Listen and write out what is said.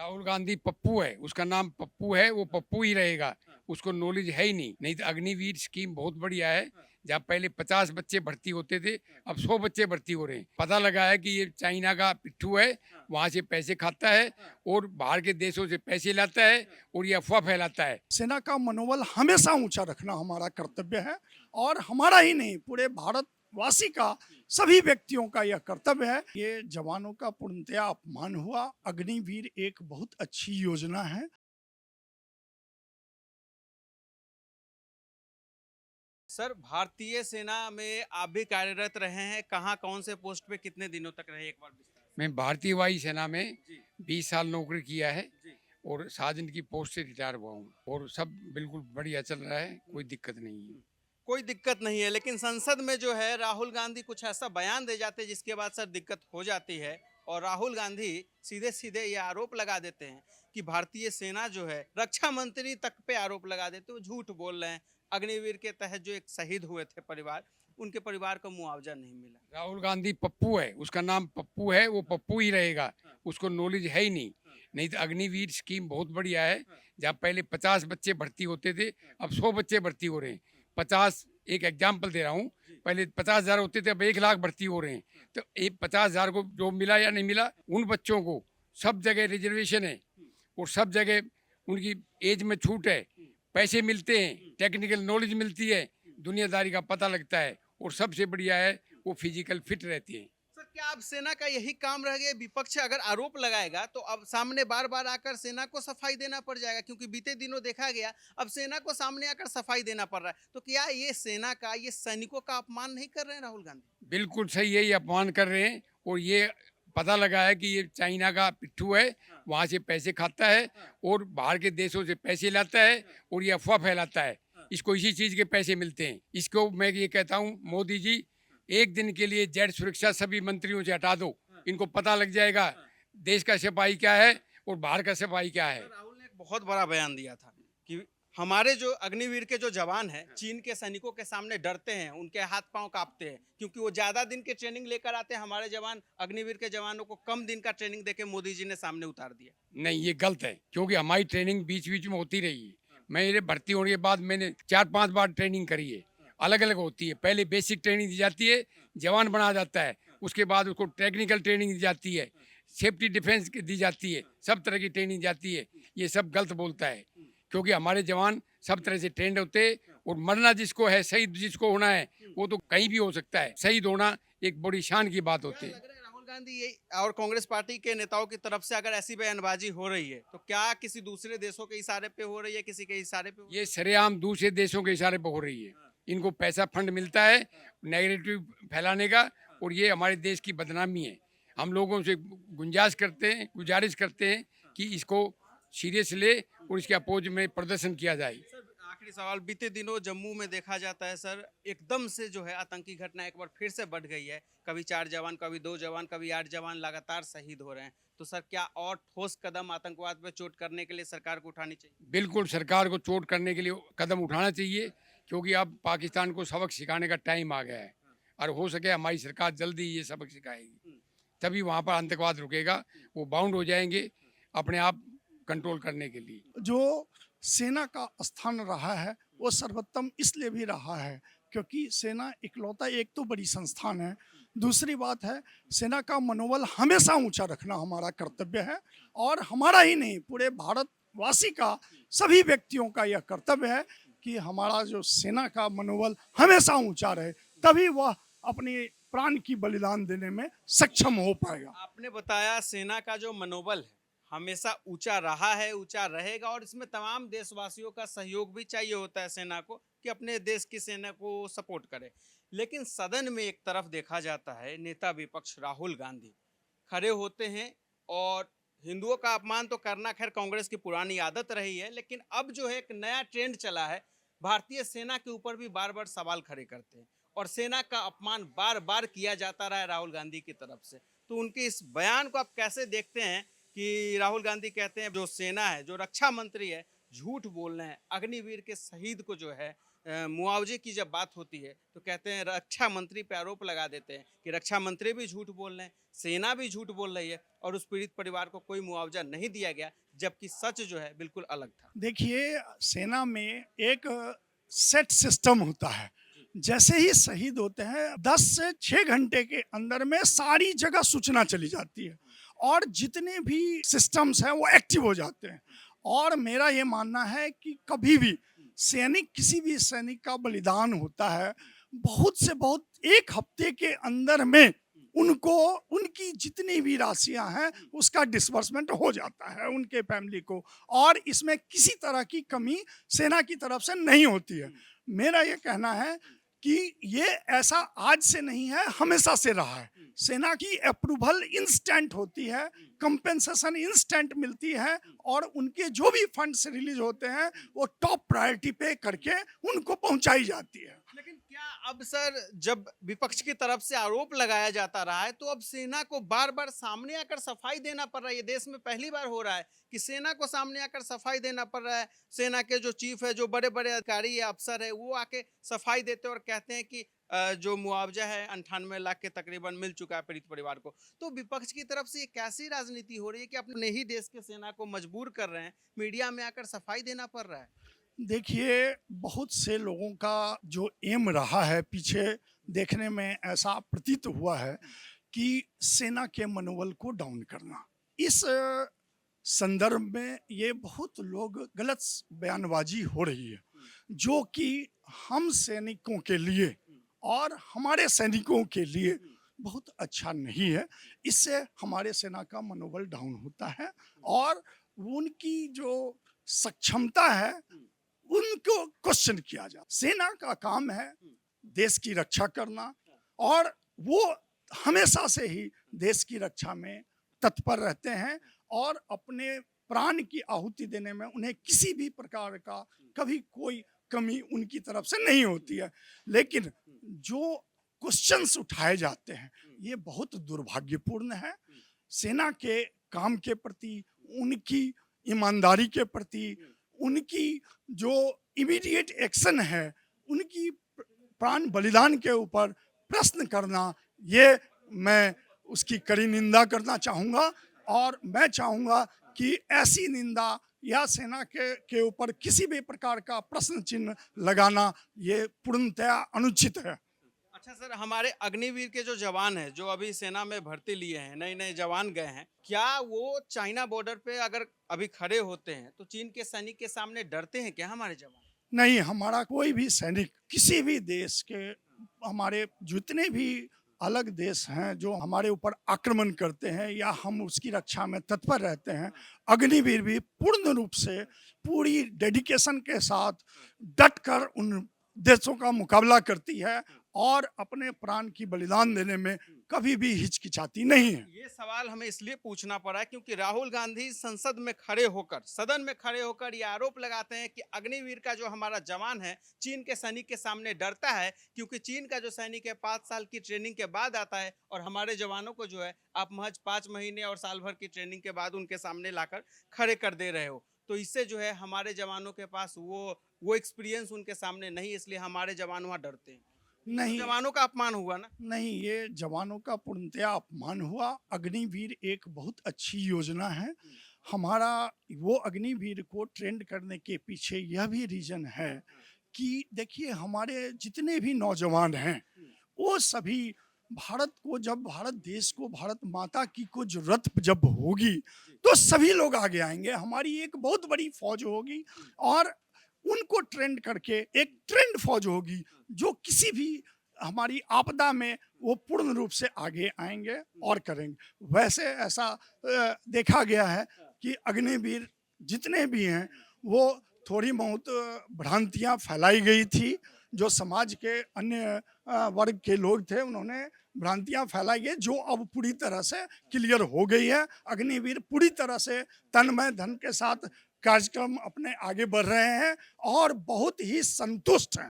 राहुल गांधी पप्पू है, उसका नाम पप्पू है, वो पप्पू ही रहेगा। उसको नॉलेज है ही नहीं। नहीं तो अग्निवीर स्कीम बहुत बढ़िया है। जहाँ पहले 50 बच्चे भर्ती होते थे, अब 100 बच्चे भर्ती हो रहे हैं। पता लगा है कि ये चाइना का पिट्ठू है, वहां से पैसे खाता है और बाहर के देशों से पैसे लाता है और ये अफवाह फैलाता है। सेना का मनोबल हमेशा ऊंचा रखना हमारा कर्तव्य है और हमारा ही नहीं पूरे भारतवासी का सभी व्यक्तियों का यह कर्तव्य है। ये जवानों का पूर्णतया अपमान हुआ। अग्निवीर एक बहुत अच्छी योजना है। सर, भारतीय सेना में आप भी कार्यरत रहे हैं। कहाँ कौन से पोस्ट पे कितने दिनों तक रहे, एक बार विस्तार मैं भारतीय वायुसेना में से? जी 20 साल नौकरी किया है जी। और सार्जेंट की पोस्ट से रिटायर हुआ हूँ और सब बिल्कुल बढ़िया चल रहा है, कोई दिक्कत नहीं है। कोई दिक्कत नहीं है, लेकिन संसद में जो है राहुल गांधी कुछ ऐसा बयान दे जाते हैं जिसके बाद सर दिक्कत हो जाती है। और राहुल गांधी सीधे सीधे ये आरोप लगा देते हैं कि भारतीय सेना जो है, रक्षा मंत्री तक पे आरोप लगा देते हैं वो झूठ बोल रहे हैं। अग्निवीर के तहत जो एक शहीद हुए थे परिवार, उनके परिवार को मुआवजा नहीं मिला। राहुल गांधी पप्पू है, उसका नाम पप्पू है, वो पप्पू ही रहेगा। उसको नॉलेज है ही नहीं। नहीं तो अग्निवीर स्कीम बहुत बढ़िया है। जहाँ पहले 50 बच्चे भर्ती होते थे, अब 100 बच्चे भर्ती हो रहे हैं। 50, एक एग्जाम्पल दे रहा हूँ, पहले 50,000 होते थे, अब 1 लाख भर्ती हो रहे हैं। तो एक 50,000 को जो मिला या नहीं मिला, उन बच्चों को सब जगह रिजर्वेशन है और सब जगह उनकी एज में छूट है, पैसे मिलते हैं, टेक्निकल नॉलेज मिलती है, दुनियादारी का पता लगता है और सबसे बढ़िया है वो फिजिकल फिट रहती है। सर, क्या अब सेना का यही काम रह गया? विपक्ष अगर आरोप लगाएगा तो अब सामने बार बार आकर सेना को सफाई देना पड़ जाएगा, क्योंकि बीते दिनों देखा गया अब सेना को सामने आकर सफाई देना पड़ रहा है। तो क्या ये सेना का, ये सैनिकों का अपमान नहीं कर रहे हैं राहुल गांधी? बिल्कुल सही है, ये अपमान कर रहे हैं और ये पता लगा है कि ये चाइना का पिट्ठू है, वहाँ से पैसे खाता है और बाहर के देशों से पैसे लाता है और ये अफवाह फैलाता है। इसको इसी चीज़ के पैसे मिलते हैं। इसको मैं ये कहता हूँ, मोदी जी एक दिन के लिए जेट सुरक्षा सभी मंत्रियों से हटा दो, इनको पता लग जाएगा देश का सिपाही क्या है और बाहर का सिपाही क्या है। सर, राहुल ने एक बहुत बड़ा बयान दिया था कि हमारे जो अग्निवीर के जो जवान हैं, चीन के सैनिकों के सामने डरते हैं, उनके हाथ पांव कांपते हैं, क्योंकि वो ज्यादा दिन के ट्रेनिंग लेकर आते हैं। हमारे जवान, अग्निवीर के जवानों को कम दिन का ट्रेनिंग देके मोदी जी ने सामने उतार दिया। नहीं, ये गलत है, क्योंकि हमारी ट्रेनिंग बीच बीच में होती रही है। मेरे भर्ती होने के बाद मैंने 4-5 बार ट्रेनिंग करी है, अलग अलग होती है। पहले बेसिक ट्रेनिंग दी जाती है, जवान बनाया जाता है, उसके बाद उसको टेक्निकल ट्रेनिंग दी जाती है, सेफ्टी डिफेंस की दी जाती है, सब तरह की ट्रेनिंग जाती है। ये सब गलत बोलता है, क्योंकि हमारे जवान सब तरह से ट्रेंड होते हैं और मरना जिसको है, शहीद जिसको होना है, वो तो कहीं भी हो सकता है। शहीद होना एक बड़ी शान की बात होती क्या है। लग रहा है राहुल गांधी ये और कांग्रेस पार्टी के नेताओं की तरफ से अगर ऐसी बयानबाजी हो रही है तो क्या किसी दूसरे देशों के इशारे पे हो रही है, किसी के इशारे पे हो रही ये सरेआम दूसरे देशों के इशारे पर हो रही है। इनको पैसा फंड मिलता है नेगेटिव फैलाने का और ये हमारे देश की बदनामी है। हम लोगों से गुजारिश करते हैं कि इसको सीरियस ले और इसके अपोज में प्रदर्शन किया जाए। है? सर, आखिरी सवाल, बीते दिनों जम्मू में देखा जाता है सर, एकदम से जो है आतंकी घटना एक बार फिर से बढ़ गई है। कभी 4 जवान, कभी 2 जवान, कभी 8 जवान लगातार शहीद हो रहे हैं। तो सर, क्या और ठोस कदम आतंकवाद पे चोट करने के लिए सरकार को उठानी चाहिए? बिल्कुल सरकार को चोट करने के लिए कदम उठाना चाहिए, क्योंकि अब पाकिस्तान को सबक सिखाने का टाइम आ गया है और हो सके हमारी सरकार जल्दी ये सबक सिखाएगी, तभी वहाँ पर आतंकवाद रुकेगा। वो बाउंड हो जाएंगे अपने आप कंट्रोल करने के लिए। जो सेना का स्थान रहा है वो सर्वोत्तम इसलिए भी रहा है क्योंकि सेना इकलौता एक तो बड़ी संस्थान है। दूसरी बात है, सेना का मनोबल हमेशा ऊंचा रखना हमारा कर्तव्य है और हमारा ही नहीं पूरे भारतवासी का सभी व्यक्तियों का यह कर्तव्य है कि हमारा जो सेना का मनोबल हमेशा ऊंचा रहे, तभी वह अपनी प्राण की बलिदान देने में सक्षम हो पाएगा। आपने बताया सेना का जो मनोबल है हमेशा ऊंचा रहा है, ऊंचा रहेगा, और इसमें तमाम देशवासियों का सहयोग भी चाहिए होता है सेना को कि अपने देश की सेना को सपोर्ट करे। लेकिन सदन में एक तरफ देखा जाता है नेता विपक्ष राहुल गांधी खड़े होते हैं और हिंदुओं का अपमान तो करना खैर कांग्रेस की पुरानी आदत रही है, लेकिन अब जो है एक नया ट्रेंड चला है, भारतीय सेना के ऊपर भी बार बार सवाल खड़े करते हैं और सेना का अपमान बार बार किया जाता रहा है राहुल गांधी की तरफ से। तो उनके इस बयान को आप कैसे देखते हैं कि राहुल गांधी कहते हैं जो सेना है, जो रक्षा मंत्री है, झूठ बोल रहे हैं, अग्निवीर के शहीद को जो है मुआवजे की जब बात होती है तो कहते हैं रक्षा मंत्री पे आरोप लगा देते हैं कि रक्षा मंत्री भी झूठ बोल रहे हैं, सेना भी झूठ बोल रही है और उस पीड़ित परिवार को कोई मुआवजा नहीं दिया गया, जबकि सच जो है बिल्कुल अलग था। देखिए, सेना में एक सेट सिस्टम होता है। जैसे ही शहीद होते हैं 10 से 6 घंटे के अंदर में सारी जगह सूचना चली जाती है और जितने भी सिस्टम्स हैं वो एक्टिव हो जाते हैं। और मेरा ये मानना है कि कभी भी किसी भी सैनिक का बलिदान होता है, बहुत से बहुत 1 हफ्ते के अंदर में उनको उनकी जितनी भी राशियां हैं उसका डिसबर्समेंट हो जाता है उनके फैमिली को, और इसमें किसी तरह की कमी सेना की तरफ से नहीं होती है। मेरा ये कहना है कि ये ऐसा आज से नहीं है, हमेशा से रहा है। सेना की अप्रूवल इंस्टेंट होती है, कंपेंसेशन इंस्टेंट मिलती है और उनके जो भी फंड्स रिलीज होते हैं वो टॉप प्रायोरिटी पे करके उनको पहुंचाई जाती है। लेकिन क्या अब सर जब विपक्ष की तरफ से आरोप लगाया जाता रहा है तो अब सेना को बार बार सामने आकर सफाई देना पड़ रहा है? ये देश में पहली बार हो रहा है कि सेना को सामने आकर सफाई देना पड़ रहा है। सेना के जो चीफ है, जो बड़े बड़े अधिकारी या अफसर है, वो आके सफाई देते हैं और कहते हैं कि जो मुआवजा है 98 लाख के तकरीबन मिल चुका है पीड़ित परिवार को। तो विपक्ष की तरफ से ये कैसी राजनीति हो रही है कि अपने ही देश के सेना को मजबूर कर रहे हैं, मीडिया में आकर सफाई देना पड़ रहा है? देखिए, बहुत से लोगों का जो एम रहा है, पीछे देखने में ऐसा प्रतीत हुआ है कि सेना के मनोबल को डाउन करना। इस संदर्भ में ये बहुत लोग गलत बयानबाजी हो रही है, जो कि हम सैनिकों के लिए और हमारे सैनिकों के लिए बहुत अच्छा नहीं है। इससे हमारे सेना का मनोबल डाउन होता है और उनकी जो सक्षमता है उनको क्वेश्चन किया जाए। सेना का काम है देश की रक्षा करना और वो हमेशा से ही देश की रक्षा में तत्पर रहते हैं और अपने प्राण की आहुति देने में उन्हें किसी भी प्रकार का कभी कोई कमी उनकी तरफ से नहीं होती है। लेकिन जो क्वेश्चंस उठाए जाते हैं ये बहुत दुर्भाग्यपूर्ण है। सेना के काम के प्रति, उनकी ईमानदारी के प्रति, उनकी जो इमीडिएट एक्शन है, उनकी प्राण बलिदान के ऊपर प्रश्न करना, ये मैं उसकी कड़ी निंदा करना चाहूँगा और मैं चाहूँगा कि ऐसी निंदा या सेना के ऊपर किसी भी प्रकार का प्रश्न चिन्ह लगाना ये पूर्णतया अनुचित है। अच्छा सर, हमारे अग्निवीर के जो जवान हैं, जो अभी सेना में भर्ती लिए हैं, नए नए जवान गए हैं, क्या वो चाइना बॉर्डर पे अगर अभी खड़े होते हैं तो चीन के सैनिक के सामने डरते हैं क्या हमारे जवान? नहीं, हमारा कोई भी सैनिक किसी भी देश के, हमारे जितने भी अलग देश हैं जो हमारे ऊपर आक्रमण करते हैं या हम उसकी रक्षा में तत्पर रहते हैं, अग्निवीर भी पूर्ण रूप से पूरी डेडिकेशन के साथ डट कर उन देशों का मुकाबला करती है और अपने प्राण की बलिदान देने में कभी भी हिचकिचाती नहीं है। ये सवाल हमें इसलिए पूछना पड़ा क्योंकि राहुल गांधी संसद में खड़े होकर, सदन में खड़े होकर ये आरोप लगाते हैं कि अग्निवीर का जो हमारा जवान है चीन के सैनिक के सामने डरता है, क्योंकि चीन का जो सैनिक है 5 साल की ट्रेनिंग के बाद आता है और हमारे जवानों को जो है आप महज 5 महीने और साल भर की ट्रेनिंग के बाद उनके सामने लाकर खड़े कर दे रहे हो। तो इससे जो है हमारे जवानों के पास वो एक्सपीरियंस उनके सामने नहीं, इसलिए हमारे जवान वहाँ डरते हैं। नहीं, तो जवानों का अपमान हुआ ना? नहीं, ये जवानों का पूर्णतया अपमान हुआ। अग्निवीर एक बहुत अच्छी योजना है। हमारा वो अग्निवीर को ट्रेंड करने के पीछे यह भी रीजन है कि देखिए, हमारे जितने भी नौजवान हैं वो सभी भारत को, जब भारत देश को, भारत माता की को जरूरत जब होगी तो सभी लोग आगे आएंगे। हमारी एक बहुत बड़ी फौज होगी और उनको ट्रेंड करके एक ट्रेंड फौज होगी जो किसी भी हमारी आपदा में वो पूर्ण रूप से आगे आएंगे और करेंगे। वैसे ऐसा देखा गया है कि अग्निवीर जितने भी हैं वो थोड़ी बहुत भ्रांतियां फैलाई गई थी, जो समाज के अन्य वर्ग के लोग थे उन्होंने भ्रांतियां फैलाई गई, जो अब पूरी तरह से क्लियर हो गई है। अग्निवीर पूरी तरह से तन में धन के साथ कार्यक्रम अपने आगे बढ़ रहे हैं और बहुत ही संतुष्ट हैं।